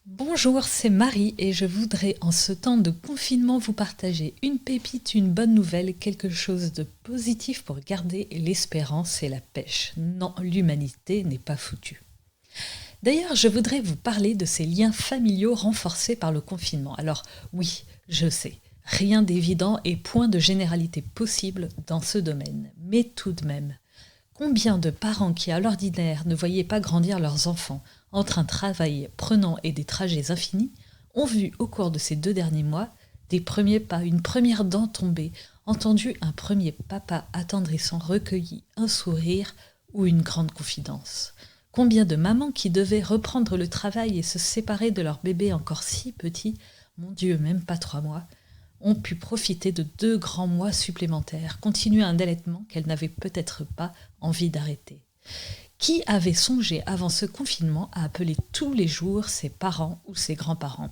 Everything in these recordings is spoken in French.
Bonjour, c'est Marie et je voudrais en ce temps de confinement vous partager une pépite, une bonne nouvelle, quelque chose de positif pour garder l'espérance et la pêche. Non, l'humanité n'est pas foutue. D'ailleurs, je voudrais vous parler de ces liens familiaux renforcés par le confinement. Alors oui, je sais, rien d'évident et point de généralité possible dans ce domaine. Mais tout de même, combien de parents qui, à l'ordinaire, ne voyaient pas grandir leurs enfants entre un travail prenant et des trajets infinis, ont vu au cours de ces 2 derniers mois des premiers pas, une première dent tombée, entendu un premier papa attendrissant recueilli un sourire ou une grande confidence. Combien de mamans qui devaient reprendre le travail et se séparer de leur bébé encore si petit, mon Dieu, même pas 3 mois, ont pu profiter de 2 grands mois supplémentaires, continuer un allaitement qu'elles n'avaient peut-être pas envie d'arrêter. Qui avait songé avant ce confinement à appeler tous les jours ses parents ou ses grands-parents?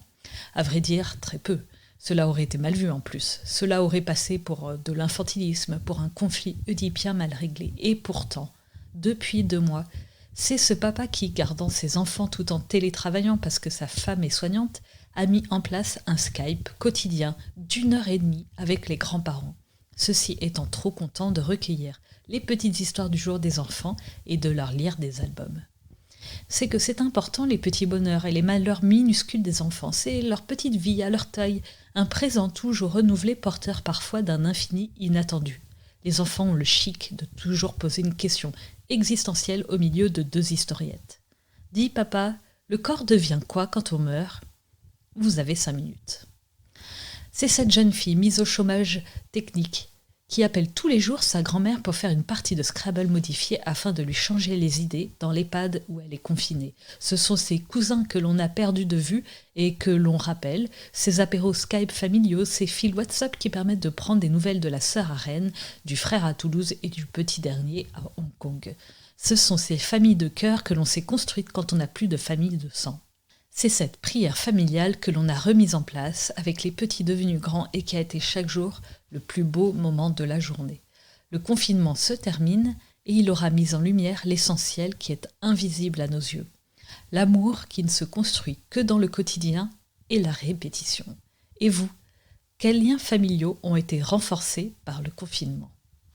À vrai dire, très peu. Cela aurait été mal vu en plus. Cela aurait passé pour de l'infantilisme, pour un conflit oedipien mal réglé. Et pourtant, depuis 2 mois, c'est ce papa qui, gardant ses enfants tout en télétravaillant parce que sa femme est soignante, a mis en place un Skype quotidien d'1 heure et demie avec les grands-parents. Ceux-ci étant trop contents de recueillir les petites histoires du jour des enfants et de leur lire des albums. C'est que c'est important les petits bonheurs et les malheurs minuscules des enfants, c'est leur petite vie à leur taille, un présent toujours renouvelé porteur parfois d'un infini inattendu. Les enfants ont le chic de toujours poser une question existentielle au milieu de 2 historiettes. Dis papa, le corps devient quoi quand on meurt? Vous avez 5 minutes. C'est cette jeune fille mise au chômage technique qui appelle tous les jours sa grand-mère pour faire une partie de Scrabble modifiée afin de lui changer les idées dans l'EHPAD où elle est confinée. Ce sont ses cousins que l'on a perdus de vue et que l'on rappelle, ces apéros Skype familiaux, ces fils WhatsApp qui permettent de prendre des nouvelles de la sœur à Rennes, du frère à Toulouse et du petit dernier à Hong Kong. Ce sont ces familles de cœur que l'on s'est construites quand on n'a plus de famille de sang. C'est cette prière familiale que l'on a remise en place avec les petits devenus grands et qui a été chaque jour le plus beau moment de la journée. Le confinement se termine et il aura mis en lumière l'essentiel qui est invisible à nos yeux. L'amour qui ne se construit que dans le quotidien et la répétition. Et vous, quels liens familiaux ont été renforcés par le confinement ?